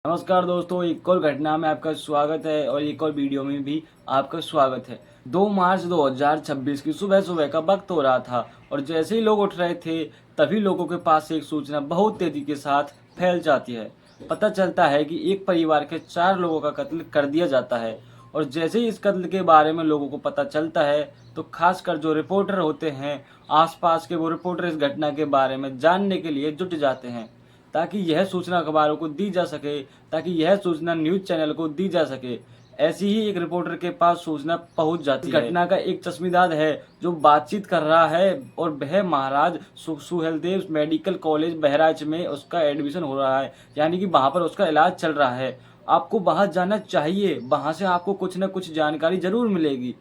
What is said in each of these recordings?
नमस्कार दोस्तों, एक और घटना में आपका स्वागत है और एक और वीडियो में भी आपका स्वागत है। 2 मार्च 2026 की सुबह सुबह का वक्त हो रहा था और जैसे ही लोग उठ रहे थे तभी लोगों के पास एक सूचना बहुत तेजी के साथ फैल जाती है। पता चलता है कि एक परिवार के 4 लोगों का कत्ल कर दिया जाता है और जैसे ही इस कत्ल के बारे में लोगों को पता चलता है तो खासकर जो रिपोर्टर होते हैं आसपास के, वो रिपोर्टर इस घटना के बारे में जानने के लिए जुट जाते हैं ताकि यह सूचना अखबारों को दी जा सके, ताकि यह सूचना न्यूज चैनल को दी जा सके। ऐसी ही एक रिपोर्टर के पास सूचना पहुंच जाती है। घटना का एक चश्मीदार है जो बातचीत कर रहा है और वह महाराज सुहेलदेव मेडिकल कॉलेज बहराइच में उसका एडमिशन हो रहा है, यानी कि वहां पर उसका इलाज चल रहा है। आपको वहां जाना चाहिए, वहां से आपको कुछ न कुछ जानकारी जरूर मिलेगी।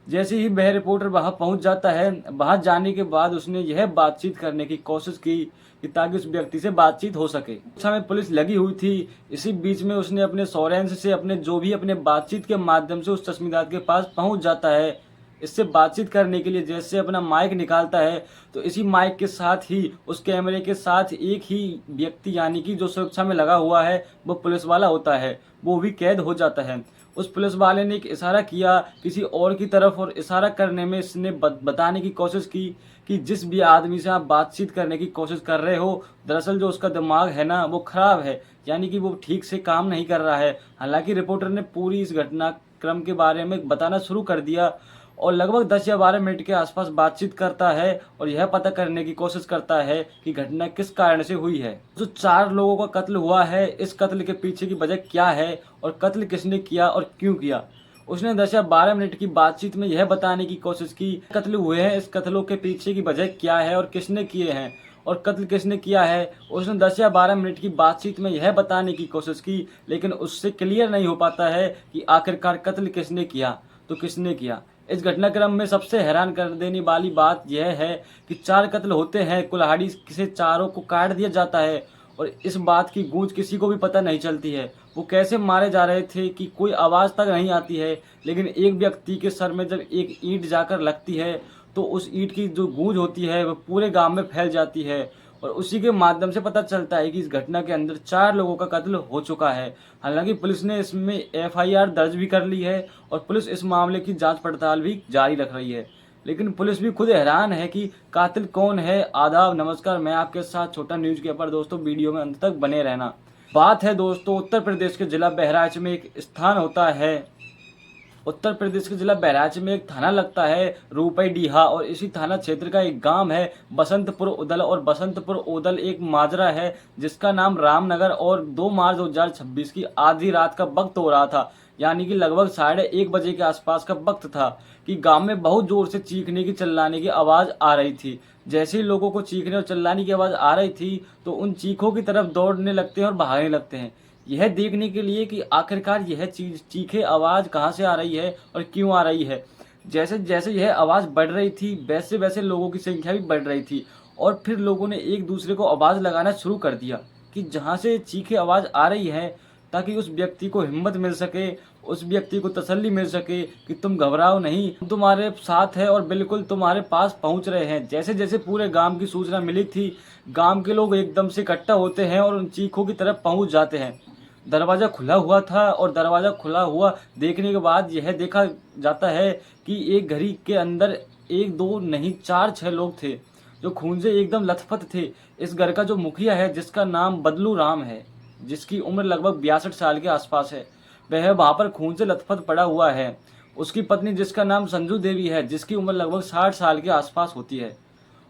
जैसे ही वह रिपोर्टर वहां पहुंच जाता है, वहां जाने के बाद उसने यह बातचीत करने की कोशिश की कि ताकि उस व्यक्ति से बातचीत हो सके। उस समय पुलिस लगी हुई थी। इसी बीच में उसने अपने सॉरेंस से अपने बातचीत के माध्यम से उस चश्मीदार के पास पहुंच जाता है। इससे बातचीत करने के लिए जैसे अपना माइक निकालता है तो इसी माइक के साथ ही उस कैमरे के साथ एक ही व्यक्ति, यानी कि जो सुरक्षा में लगा हुआ है वो पुलिस वाला होता है, वो भी कैद हो जाता है। उस पुलिस वाले ने एक इशारा किया किसी और की तरफ और इशारा करने में इसने बताने की कोशिश की कि जिस भी आदमी से आप बातचीत करने की कोशिश कर रहे हो, दरअसल जो उसका दिमाग है ना वो खराब है, यानी कि वो ठीक से काम नहीं कर रहा है। हालांकि रिपोर्टर ने पूरी इस घटनाक्रम के बारे में बताना शुरू कर दिया और लगभग 10 या 12 मिनट के आसपास बातचीत करता है और यह पता करने की कोशिश करता है कि घटना किस कारण से हुई है। जो 4 लोगों का कत्ल हुआ है, इस कत्ल के पीछे की वजह क्या है और कत्ल किसने किया और क्यों किया। उसने 10 या 12 मिनट की बातचीत में यह बताने की कोशिश की कत्ल हुए हैं, इस कत्लों के पीछे की वजह क्या है और किसने किए हैं और कत्ल किसने किया है। उसने 10 या 12 मिनट की बातचीत में यह बताने की कोशिश की, लेकिन उससे क्लियर नहीं हो पाता है कि आखिरकार कत्ल किसने किया तो किसने किया। इस घटनाक्रम में सबसे हैरान कर देने वाली बात यह है कि 4 कत्ल होते हैं, कुल्हाड़ी से चारों को काट दिया जाता है और इस बात की गूंज किसी को भी पता नहीं चलती है वो कैसे मारे जा रहे थे कि कोई आवाज़ तक नहीं आती है। लेकिन एक व्यक्ति के सर में जब एक ईंट जाकर लगती है तो उस ईंट की जो गूंज होती है वो पूरे गांव में फैल जाती है और उसी के माध्यम से पता चलता है कि इस घटना के अंदर 4 लोगों का कत्ल हो चुका है। हालांकि पुलिस ने इसमें एफआईआर दर्ज भी कर ली है और पुलिस इस मामले की जांच पड़ताल भी जारी रख रही है, लेकिन पुलिस भी खुद हैरान है कि कातिल कौन है। आदाब, नमस्कार, मैं आपके साथ छोटा न्यूज पेपर। दोस्तों वीडियो में अंत तक बने रहना। बात है दोस्तों उत्तर प्रदेश के जिला बहराइच में एक स्थान होता है। उत्तर प्रदेश के जिला बहराइच में एक थाना लगता है रूपई डीहा और इसी थाना क्षेत्र का एक गांव है बसंतपुर उदल और बसंतपुर उदल एक माजरा है जिसका नाम रामनगर। और 2 मार्च 2026 की आधी रात का वक्त हो रहा था, यानी कि लगभग 1:30 बजे के आसपास का वक्त था कि गांव में बहुत जोर से चीखने की चिल्लाने की आवाज आ रही थी। जैसे ही लोगों को चीखने और चिल्लाने की आवाज आ रही थी तो उन चीखों की तरफ दौड़ने लगते हैं और भागने लगते हैं, यह देखने के लिए कि आखिरकार यह चीज चीखे आवाज कहाँ से आ रही है और क्यों आ रही है। जैसे जैसे यह आवाज बढ़ रही थी वैसे वैसे लोगों की संख्या भी बढ़ रही थी और फिर लोगों ने एक दूसरे को आवाज लगाना शुरू कर दिया कि जहाँ से चीखे आवाज आ रही है, ताकि उस व्यक्ति को हिम्मत मिल सके, उस व्यक्ति को तसल्ली मिल सके कि तुम घबराओ नहीं, हम तुम्हारे साथ है और बिल्कुल तुम्हारे पास पहुंच रहे हैं। जैसे जैसे पूरे गांव की सूचना मिली थी, गांव के लोग एकदम से इकट्ठा होते हैं और उन चीखों की तरफ पहुंच जाते हैं। दरवाज़ा खुला हुआ था और दरवाज़ा खुला हुआ देखने के बाद यह देखा जाता है कि एक घड़ी के अंदर 1-2 नहीं 4-6 लोग थे जो खून से एकदम लथपथ थे। इस घर का जो मुखिया है जिसका नाम बदलू राम है, जिसकी उम्र लगभग 62 साल के आसपास है, वह वहाँ पर खून से लथपथ पड़ा हुआ है। उसकी पत्नी जिसका नाम संजू देवी है, जिसकी उम्र लगभग 60 साल के आसपास होती है।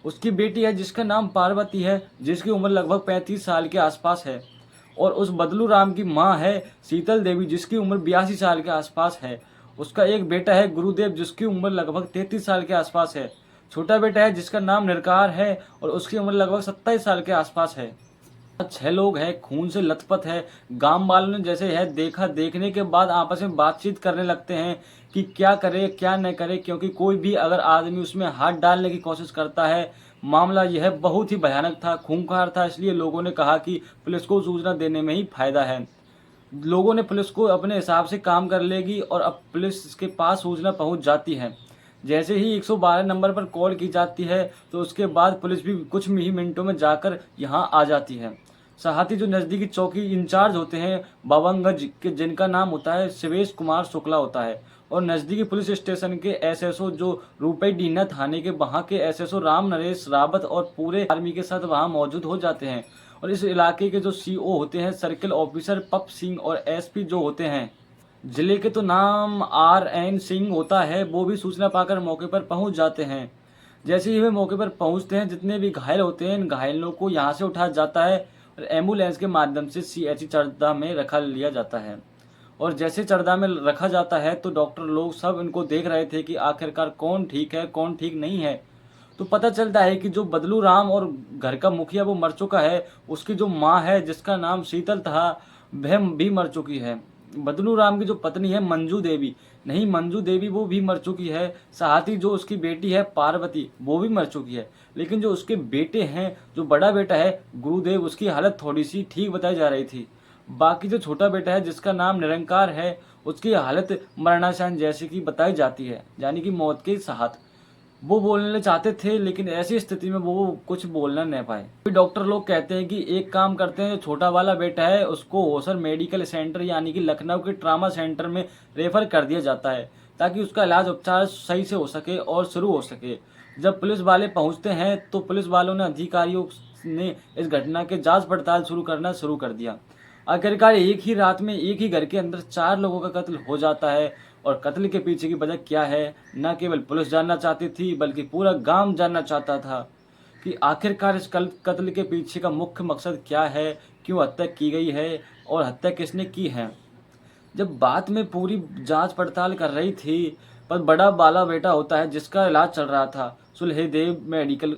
उसकी बेटी है जिसका नाम पार्वती है, जिसकी उम्र लगभग 35 साल के आसपास है। और उस बदलू राम की माँ है शीतल देवी, जिसकी उम्र 82 साल के आसपास है। उसका एक बेटा है गुरुदेव, जिसकी उम्र लगभग 33 साल के आसपास है। छोटा बेटा है जिसका नाम निरकार है और उसकी उम्र लगभग 27 साल के आसपास है। 6 लोग हैं, खून से लथपथ है। गांव वालों ने जैसे यह देखा, देखने के बाद आपस में बातचीत करने लगते हैं कि क्या करे क्या न करे, क्योंकि कोई भी अगर आदमी उसमें हाथ डालने की कोशिश करता है, मामला यह बहुत ही भयानक था, खूंखार था। इसलिए लोगों ने कहा कि पुलिस को सूचना देने में ही फायदा है। लोगों ने पुलिस को अपने हिसाब से काम कर लेगी और अब पुलिस के पास सूचना पहुंच जाती है। जैसे ही 112 नंबर पर कॉल की जाती है तो उसके बाद पुलिस भी कुछ ही मिनटों में जाकर यहां आ जाती है। साथ ही जो नज़दीकी चौकी इंचार्ज होते हैं बाबंगंज के, जिनका नाम होता है शिवेश कुमार शुक्ला होता है, और नज़दीकी पुलिस स्टेशन के एसएसओ जो रूपईडीना थाने के वहाँ के एसएसओ राम नरेश रावत और पूरे आर्मी के साथ वहाँ मौजूद हो जाते हैं। और इस इलाके के जो सीओ होते हैं सर्किल ऑफिसर पप सिंह, और एसपी जो होते हैं जिले के तो नाम RN सिंह होता है, वो भी सूचना पाकर मौके पर पहुंच जाते हैं। जैसे ही वे मौके पर पहुंचते हैं, जितने भी घायल होते हैं इन घायलों को यहां से उठाया जाता है और एम्बुलेंस के माध्यम से CHE चरदा में रखा लिया जाता है। और जैसे चरदा में रखा जाता है तो डॉक्टर लोग सब इनको देख रहे थे कि आखिरकार कौन ठीक है कौन ठीक नहीं है। तो पता चलता है कि जो बदलू राम और घर का मुखिया वो मर चुका है, उसकी जो माँ है जिसका नाम शीतल था वह भी मर चुकी है। बदलू राम की जो पत्नी है मंजू देवी, नहीं मंजू देवी वो भी मर चुकी है। साथ ही जो उसकी बेटी है पार्वती वो भी मर चुकी है। लेकिन जो उसके बेटे हैं, जो बड़ा बेटा है गुरुदेव, उसकी हालत थोड़ी सी ठीक बताई जा रही थी। बाकी जो छोटा बेटा है जिसका नाम निरंकार है, उसकी हालत मरणासन जैसी की बताई जाती है, यानी कि मौत के साथ। वो बोलने चाहते थे लेकिन ऐसी स्थिति में वो कुछ बोलना नहीं पाए। फिर डॉक्टर लोग कहते हैं कि एक काम करते हैं, जो छोटा वाला बेटा है उसको होसर मेडिकल सेंटर यानी कि लखनऊ के ट्रामा सेंटर में रेफर कर दिया जाता है, ताकि उसका इलाज उपचार सही से हो सके और शुरू हो सके। जब पुलिस वाले पहुंचते हैं तो पुलिस वालों ने अधिकारियों ने इस घटना के जांच पड़ताल शुरू कर दिया। आखिरकार एक ही रात में एक ही घर के अंदर 4 लोगों का कत्ल हो जाता है। और कत्ल के पीछे की वजह क्या है, न केवल पुलिस जानना चाहती थी बल्कि पूरा गांव जानना चाहता था कि आखिरकार इस कत्ल के पीछे का मुख्य मकसद क्या है, क्यों हत्या की गई है और हत्या किसने की है। जब बात में पूरी जांच पड़ताल कर रही थी, पर बड़ा बाला बेटा होता है जिसका इलाज चल रहा था सुलहेदेव मेडिकल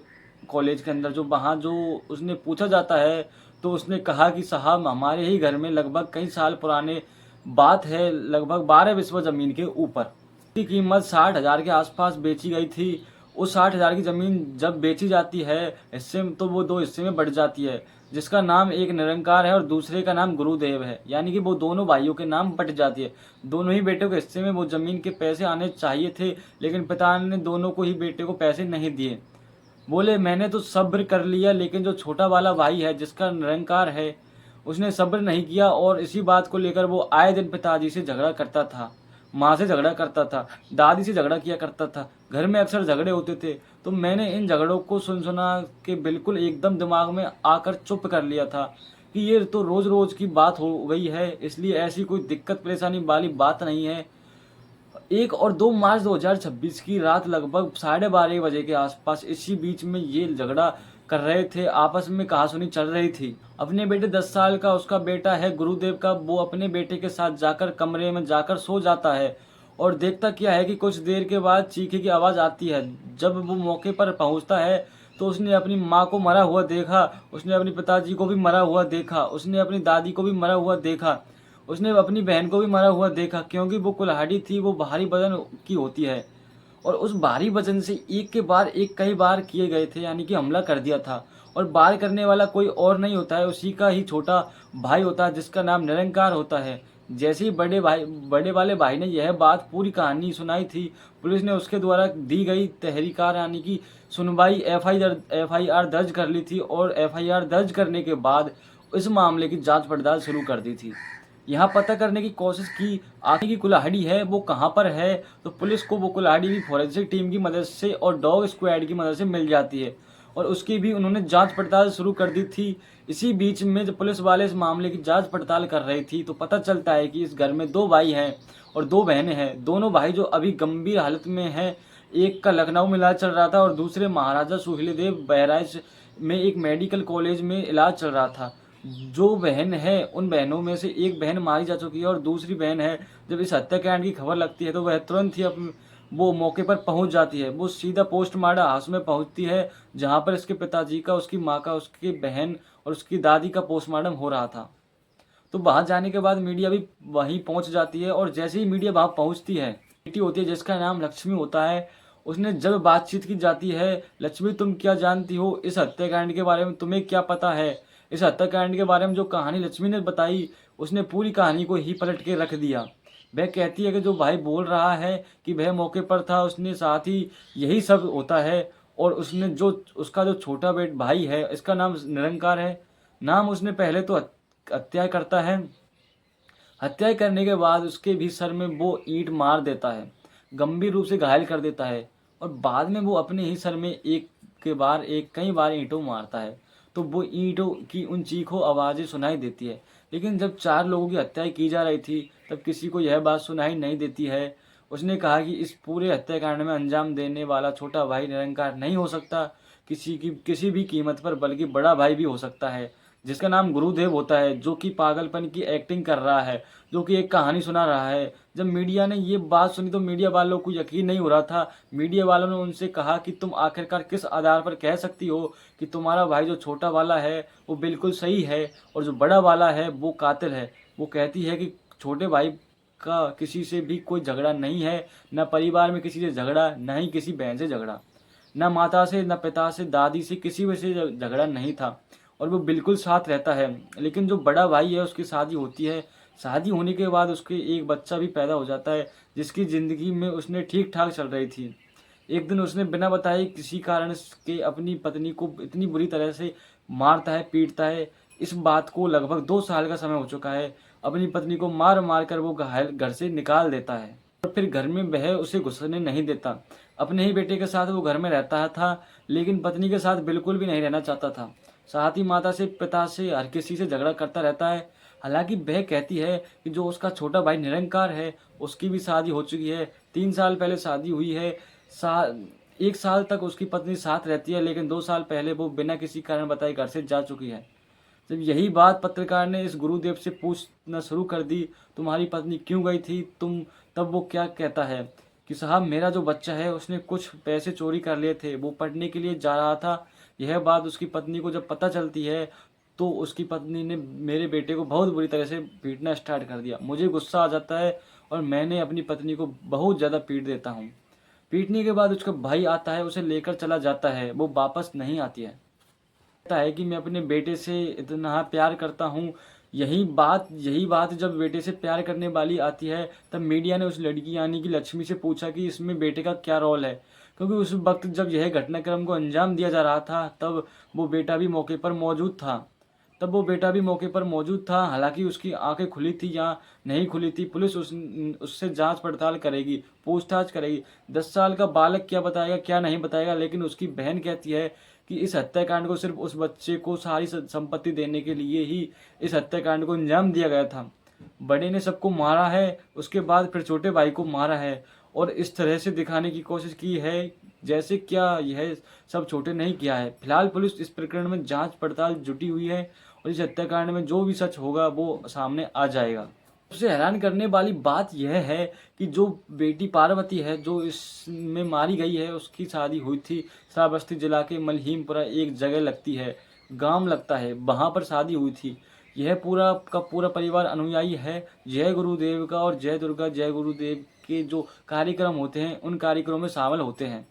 कॉलेज के अंदर, जो वहाँ जो उसने पूछा जाता है तो उसने कहा कि साहब हमारे ही घर में लगभग कई साल पुराने बात है, लगभग 12 बिस्वा ज़मीन के ऊपर की कीमत 60,000 के आसपास बेची गई थी। उस 60,000 की ज़मीन जब बेची जाती है हिस्से में, तो वो 2 हिस्से में बढ़ जाती है, जिसका नाम एक निरंकार है और दूसरे का नाम गुरुदेव है, यानी कि वो दोनों भाइयों के नाम बट जाती है। दोनों ही बेटों के हिस्से में वो ज़मीन के पैसे आने चाहिए थे, लेकिन पिता ने दोनों को ही बेटे को पैसे नहीं दिए। बोले मैंने तो सब्र कर लिया, लेकिन जो छोटा वाला भाई है जिसका निरंकार है उसने सब्र नहीं किया, और इसी बात को लेकर वो आए दिन पिताजी से झगड़ा करता था, माँ से झगड़ा करता था, दादी से झगड़ा किया करता था। घर में अक्सर झगड़े होते थे। तो मैंने इन झगड़ों को सुना के बिल्कुल एकदम दिमाग में आकर चुप कर लिया था कि ये तो रोज़ रोज़ की बात हो गई है, इसलिए ऐसी कोई दिक्कत परेशानी वाली बात नहीं है। 1 और 2 मार्च 2026 की रात लगभग 12:30 बजे के आसपास इसी बीच में ये झगड़ा कर रहे थे, आपस में कहासुनी चल रही थी। अपने बेटे 10 साल का उसका बेटा है गुरुदेव का, वो अपने बेटे के साथ जाकर कमरे में जाकर सो जाता है और देखता क्या है कि कुछ देर के बाद चीखे की आवाज़ आती है। जब वो मौके पर पहुंचता है तो उसने अपनी माँ को मरा हुआ देखा, उसने अपने पिताजी को भी मरा हुआ देखा, उसने अपनी दादी को भी मरा हुआ देखा, उसने अपनी बहन को भी मरा हुआ देखा, क्योंकि वो कुल्हाड़ी थी, वो भारी वजन की होती है और उस भारी वजन से एक के बाद एक कई बार किए गए थे, यानी कि हमला कर दिया था। और बार करने वाला कोई और नहीं होता है, उसी का ही छोटा भाई होता है जिसका नाम निरंकार होता है। जैसे ही बड़े वाले भाई ने यह बात पूरी कहानी सुनाई थी, पुलिस ने उसके द्वारा दी गई तहरीकार यानी कि सुनवाई FIR दर्ज कर ली थी, और FIR दर्ज करने के बाद इस मामले की जांच पड़ताल शुरू कर दी थी। यहाँ पता करने की कोशिश की आखिर की कुल्हाड़ी है वो कहाँ पर है, तो पुलिस को वो कुल्हाड़ी भी फॉरेंसिक टीम की मदद से और डॉग स्क्वाड की मदद से मिल जाती है, और उसकी भी उन्होंने जांच पड़ताल शुरू कर दी थी। इसी बीच में जब पुलिस वाले इस मामले की जांच पड़ताल कर रही थी तो पता चलता है कि इस घर में 2 भाई हैं और 2 बहनें हैं। दोनों भाई जो अभी गंभीर हालत में हैं, एक का लखनऊ में इलाज चल रहा था और दूसरे महाराजा सुहेलदेव बहराइच में एक मेडिकल कॉलेज में इलाज चल रहा था। जो बहन है उन बहनों में से एक बहन मारी जा चुकी है और दूसरी बहन है, जब इस हत्याकांड की खबर लगती है तो वह तुरंत ही वो मौके पर पहुंच जाती है। वो सीधा पोस्टमार्टम हाउस में पहुंचती है, जहां पर इसके पिताजी का, उसकी माँ का, उसकी बहन और उसकी दादी का पोस्टमार्टम हो रहा था। तो वहां जाने के बाद मीडिया भी वहीं पहुंच जाती है, और जैसे ही मीडिया वहां पहुंचती है, बेटी होती है जिसका नाम लक्ष्मी होता है, उसने जब बातचीत की जाती है, लक्ष्मी तुम क्या जानती हो इस हत्याकांड के बारे में, तुम्हें क्या पता है। इस हत्याकांड के बारे में जो कहानी लक्ष्मी ने बताई, उसने पूरी कहानी को ही पलट के रख दिया। वह कहती है कि जो भाई बोल रहा है कि वह मौके पर था, उसने साथ ही यही सब होता है, और उसने जो उसका जो छोटा भाई है, इसका नाम निरंकार है, नाम उसने पहले तो हत्या करता है, हत्या करने के बाद उसके भी सर में वो ईंट मार देता है, गंभीर रूप से घायल कर देता है और बाद में वो अपने ही सर में कई बार ईंटों मारता है। तो वो ईंटों की उन चीखों आवाज़ें सुनाई देती है। लेकिन जब 4 लोगों की हत्या की जा रही थी तब किसी को यह बात सुनाई नहीं देती है। उसने कहा कि इस पूरे हत्याकांड में अंजाम देने वाला छोटा भाई निरंकार नहीं हो सकता किसी भी कीमत पर, बल्कि बड़ा भाई भी हो सकता है जिसका नाम गुरुदेव होता है, जो कि पागलपन की एक्टिंग कर रहा है, जो कि एक कहानी सुना रहा है। जब मीडिया ने ये बात सुनी तो मीडिया वालों को यकीन नहीं हो रहा था। मीडिया वालों ने उनसे कहा कि तुम आखिरकार किस आधार पर कह सकती हो कि तुम्हारा भाई जो छोटा वाला है वो बिल्कुल सही है और जो बड़ा वाला है वो कातिल है। वो कहती है कि छोटे भाई का किसी से भी कोई झगड़ा नहीं है, न परिवार में किसी से झगड़ा, न ही किसी बहन से झगड़ा, न माता से, न पिता से, दादी से, किसी भी से झगड़ा नहीं था और वो बिल्कुल साथ रहता है। लेकिन जो बड़ा भाई है उसकी शादी होती है। शादी होने के बाद उसके एक बच्चा भी पैदा हो जाता है जिसकी ज़िंदगी में उसने ठीक ठाक चल रही थी। एक दिन उसने बिना बताए किसी कारण के अपनी पत्नी को इतनी बुरी तरह से मारता है, पीटता है। इस बात को लगभग 2 साल का समय हो चुका है। अपनी पत्नी को मार मार कर वो घायल घर से निकाल देता है और फिर घर में वह उसे घुसने नहीं देता। अपने ही बेटे के साथ वो घर में रहता था, लेकिन पत्नी के साथ बिल्कुल भी नहीं रहना चाहता था। साथ ही माता से, पिता से, हर किसी से झगड़ा करता रहता है। हालांकि वह कहती है कि जो उसका छोटा भाई निरंकार है उसकी भी शादी हो चुकी है, 3 साल पहले शादी हुई है। 1 साल तक उसकी पत्नी साथ रहती है, लेकिन 2 साल पहले वो बिना किसी कारण बताए घर से जा चुकी है। जब यही बात पत्रकार ने इस गुरुदेव से पूछना शुरू कर दी, तुम्हारी पत्नी क्यों गई थी तब वो क्या कहता है कि साहब, मेरा जो बच्चा है उसने कुछ पैसे चोरी कर लिए थे, वो पढ़ने के लिए जा रहा था। यह बात उसकी पत्नी को जब पता चलती है तो उसकी पत्नी ने मेरे बेटे को बहुत बुरी तरह से पीटना स्टार्ट कर दिया। मुझे गुस्सा आ जाता है और मैंने अपनी पत्नी को बहुत ज़्यादा पीट देता हूँ। पीटने के बाद उसका भाई आता है, उसे लेकर चला जाता है, वो वापस नहीं आती है। कहता है कि मैं अपने बेटे से इतना प्यार करता हूँ। यही बात जब बेटे से प्यार करने वाली आती है तब मीडिया ने उस लड़की यानी कि लक्ष्मी से पूछा कि इसमें बेटे का क्या रोल है, क्योंकि उस वक्त जब यह घटनाक्रम को अंजाम दिया जा रहा था तब वो बेटा भी मौके पर मौजूद था। हालांकि उसकी आंखें खुली थी या नहीं खुली थी, पुलिस उससे जांच पड़ताल करेगी, पूछताछ करेगी। 10 साल का बालक क्या बताएगा क्या नहीं बताएगा, लेकिन उसकी बहन कहती है कि इस हत्याकांड को सिर्फ उस बच्चे को सारी संपत्ति देने के लिए ही इस हत्याकांड को अंजाम दिया गया था। बड़े ने सबको मारा है, उसके बाद फिर छोटे भाई को मारा है और इस तरह से दिखाने की कोशिश की है जैसे क्या यह सब छोटे नहीं किया है। फिलहाल पुलिस इस प्रकरण में जांच पड़ताल जुटी हुई है और इस हत्याकांड में जो भी सच होगा वो सामने आ जाएगा। सबसे हैरान करने वाली बात यह है कि जो बेटी पार्वती है जो इसमें मारी गई है उसकी शादी हुई थी श्रावस्ती जिला के मलहीमपुरा, एक जगह लगती है, गांव लगता है, वहां पर शादी हुई थी। यह पूरा का पूरा परिवार अनुयायी है जय गुरुदेव का और जय दुर्गा जय गुरुदेव के जो कार्यक्रम होते हैं उन कार्यक्रमों में शामिल होते हैं।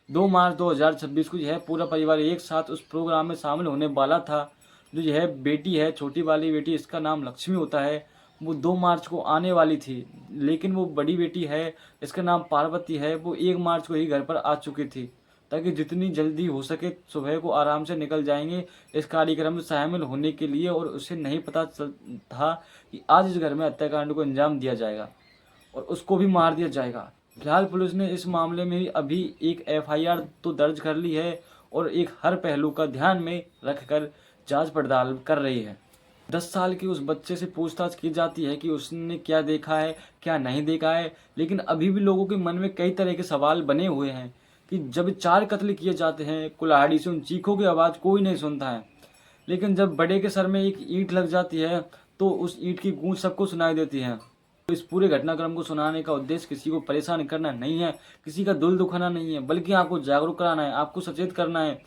2 मार्च 2026 को यह पूरा परिवार एक साथ उस प्रोग्राम में शामिल होने वाला था। जो यह बेटी है, छोटी वाली बेटी, इसका नाम लक्ष्मी होता है, वो 2 मार्च को आने वाली थी, लेकिन वो बड़ी बेटी है, इसका नाम पार्वती है, वो 1 मार्च को ही घर पर आ चुकी थी ताकि जितनी जल्दी हो सके सुबह को आराम से निकल जाएंगे इस कार्यक्रम में शामिल होने के लिए। और उसे नहीं पता था कि आज इस घर में हत्याकांड को अंजाम दिया जाएगा और उसको भी मार दिया जाएगा। फिलहाल पुलिस ने इस मामले में अभी एक FIR तो दर्ज कर ली है और एक हर पहलू का ध्यान में रखकर जांच पड़ताल कर रही है। 10 साल के उस बच्चे से पूछताछ की जाती है कि उसने क्या देखा है क्या नहीं देखा है, लेकिन अभी भी लोगों के मन में कई तरह के सवाल बने हुए हैं कि जब 4 कत्ल किए जाते हैं कुल्हाड़ी से, उन चीखों की आवाज़ कोई नहीं सुनता है, लेकिन जब बड़े के सर में एक ईंट लग जाती है तो उस ईंट की गूंज सबको सुनाई देती है। तो इस पूरे घटनाक्रम को सुनाने का उद्देश्य किसी को परेशान करना नहीं है, किसी का दिल दुखाना नहीं है, बल्कि आपको जागरूक कराना है, आपको सचेत करना है